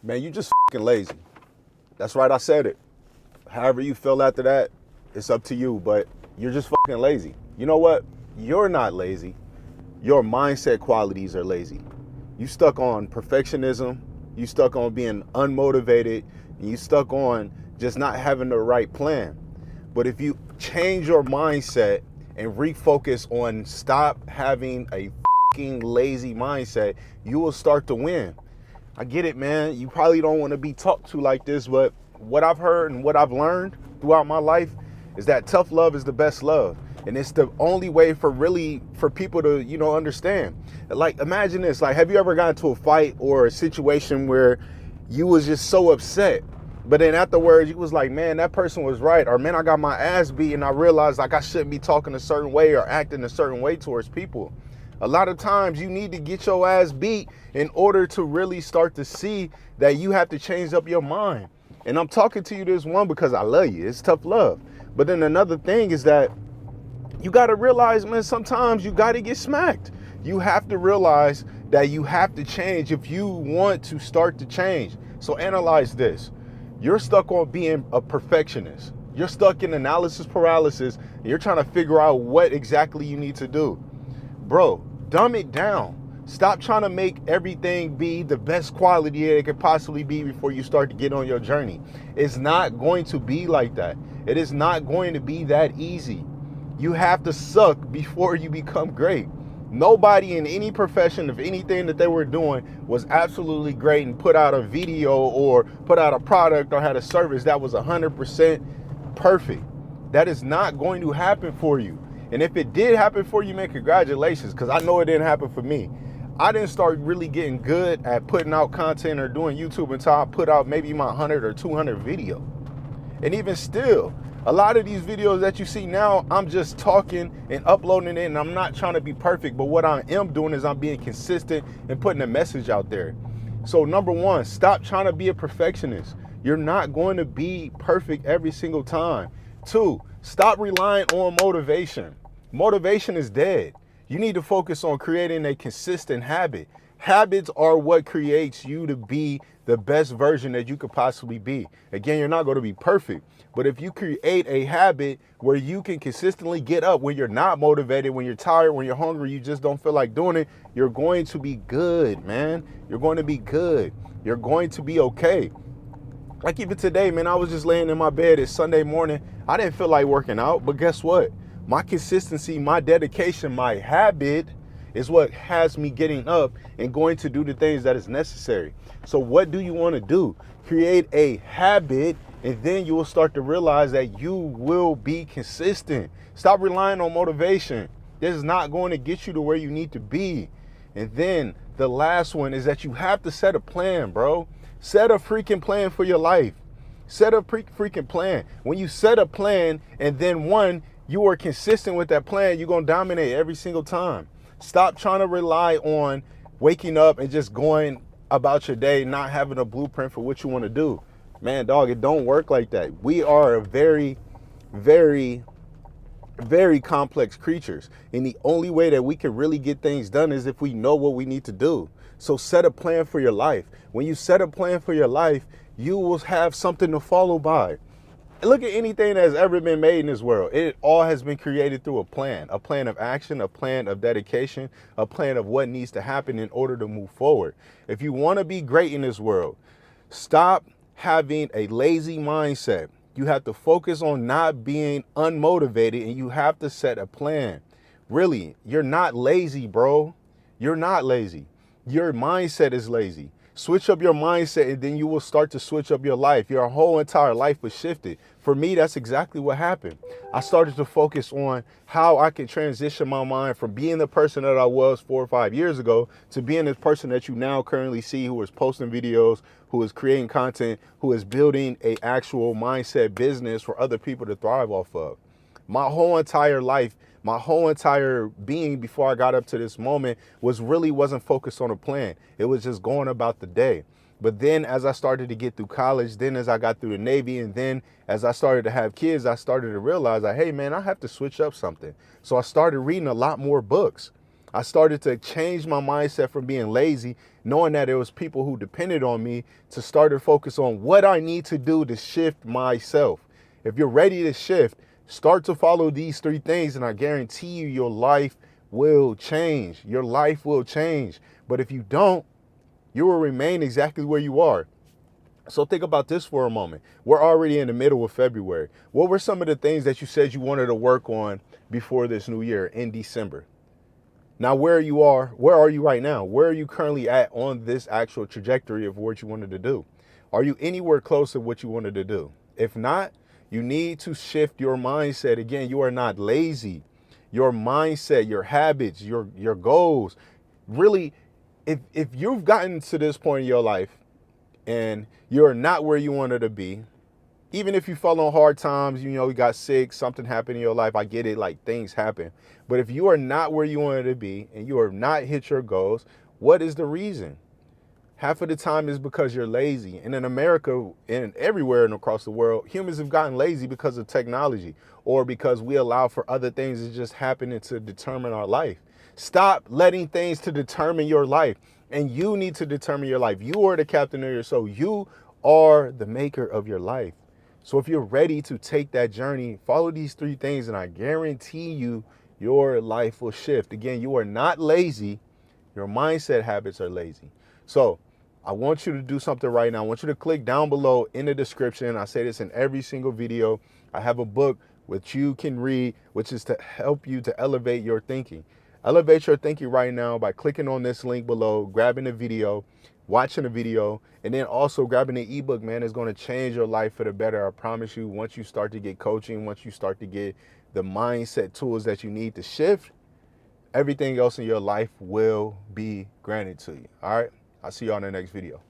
Man, you just fucking lazy. That's right, I said it. However you feel after that, it's up to you, but you're just fucking lazy. You know what? You're not lazy. Your mindset qualities are lazy. You stuck on perfectionism, you stuck on being unmotivated, and you stuck on just not having the right plan. But if you change your mindset and refocus on stop having a fucking lazy mindset, you will start to win. I get it, man. You probably don't want to be talked to like this, but what I've heard and what I've learned throughout my life is that tough love is the best love. And it's the only way for people to, understand. Like, imagine this. Like, have you ever gotten into a fight or a situation where you was just so upset, but then afterwards you was like, man, that person was right, or man, I got my ass beat and I realized like I shouldn't be talking a certain way or acting a certain way towards people. A lot of times you need to get your ass beat in order to really start to see that you have to change up your mind. And I'm talking to you this one because I love you. It's tough love. But then another thing is that you got to realize, man, sometimes you got to get smacked. You have to realize that you have to change if you want to start to change. So analyze this. You're stuck on being a perfectionist. You're stuck in analysis paralysis. And you're trying to figure out what exactly you need to do. Bro, dumb it down. Stop trying to make everything be the best quality that it could possibly be before you start to get on your journey. It's not going to be like that. It is not going to be that easy. You have to suck before you become great. Nobody in any profession of anything that they were doing was absolutely great and put out a video or put out a product or had a service that was 100% perfect. That is not going to happen for you. And if it did happen for you, man, congratulations, because I know it didn't happen for me. I didn't start really getting good at putting out content or doing YouTube until I put out maybe my 100 or 200 video. And even still, a lot of these videos that you see now, I'm just talking and uploading it, and I'm not trying to be perfect, but what I am doing is I'm being consistent and putting a message out there. So number one, stop trying to be a perfectionist. You're not going to be perfect every single time. Two, stop relying on motivation. Motivation is dead. You need to focus on creating a consistent habit. Habits are what creates you to be the best version that you could possibly be. Again, you're not going to be perfect, but if you create a habit where you can consistently get up when you're not motivated, when you're tired, when you're hungry, you just don't feel like doing it, you're going to be good, man. You're going to be good. You're going to be okay. Like even today, man, I was just laying in my bed. It's Sunday morning. I didn't feel like working out, but guess what? My consistency, my dedication, my habit is what has me getting up and going to do the things that is necessary. So what do you want to do? Create a habit, and then you will start to realize that you will be consistent. Stop relying on motivation. This is not going to get you to where you need to be. And then the last one is that you have to set a plan, bro. Set a freaking plan for your life. Set a freaking plan. When you set a plan and then you are consistent with that plan, you're going to dominate every single time. Stop trying to rely on waking up and just going about your day, not having a blueprint for what you want to do. Man, dog, it don't work like that. We are a very, very, very complex creatures. And the only way that we can really get things done is if we know what we need to do. So set a plan for your life. When you set a plan for your life, you will have something to follow by. Look at anything that's ever been made in this world. It all has been created through a plan of action, a plan of dedication, a plan of what needs to happen in order to move forward. If you want to be great in this world, stop having a lazy mindset. You have to focus on not being unmotivated, and you have to set a plan. Really, you're not lazy, bro. You're not lazy. Your mindset is lazy. Switch up your mindset, and then you will start to switch up your life. Your whole entire life was shifted. For me, that's exactly what happened. I started to focus on how I could transition my mind from being the person that I was 4 or 5 years ago to being this person that you now currently see, who is posting videos, who is creating content, who is building an actual mindset business for other people to thrive off of. My whole entire life, my whole entire being before I got up to this moment wasn't focused on a plan. It was just going about the day. But then as I started to get through college, then as I got through the Navy, and then as I started to have kids, I started to realize that, hey man, I have to switch up something. So I started reading a lot more books. I started to change my mindset from being lazy, knowing that there was people who depended on me, to start to focus on what I need to do to shift myself. If you're ready to shift, start to follow these 3 things, and I guarantee you your life will change. Your life will change. But if you don't, you will remain exactly where you are. So think about this for a moment. We're already in the middle of February. What were some of the things that you said you wanted to work on before this new year in December? Now, where are you right now? Where are you currently at on this actual trajectory of what you wanted to do? Are you anywhere close to what you wanted to do? If not, you need to shift your mindset. Again, you are not lazy. Your mindset, your habits, your goals. Really, if you've gotten to this point in your life and you're not where you wanted to be, even if you fell on hard times, you got sick, something happened in your life, I get it, like things happen. But if you are not where you wanted to be and you have not hit your goals, what is the reason? Half of the time is because you're lazy. And in America and everywhere and across the world, humans have gotten lazy because of technology or because we allow for other things to just happen and to determine our life. Stop letting things to determine your life. And you need to determine your life. You are the captain of your soul. You are the maker of your life. So if you're ready to take that journey, follow these 3 things, and I guarantee you your life will shift. Again, you are not lazy. Your mindset habits are lazy. So I want you to do something right now. I want you to click down below in the description. I say this in every single video. I have a book which you can read, which is to help you to elevate your thinking. Elevate your thinking right now by clicking on this link below, grabbing the video, watching the video, and then also grabbing the ebook, man. It's going to change your life for the better. I promise you, once you start to get coaching, once you start to get the mindset tools that you need to shift, everything else in your life will be granted to you. All right. I'll see you on the next video.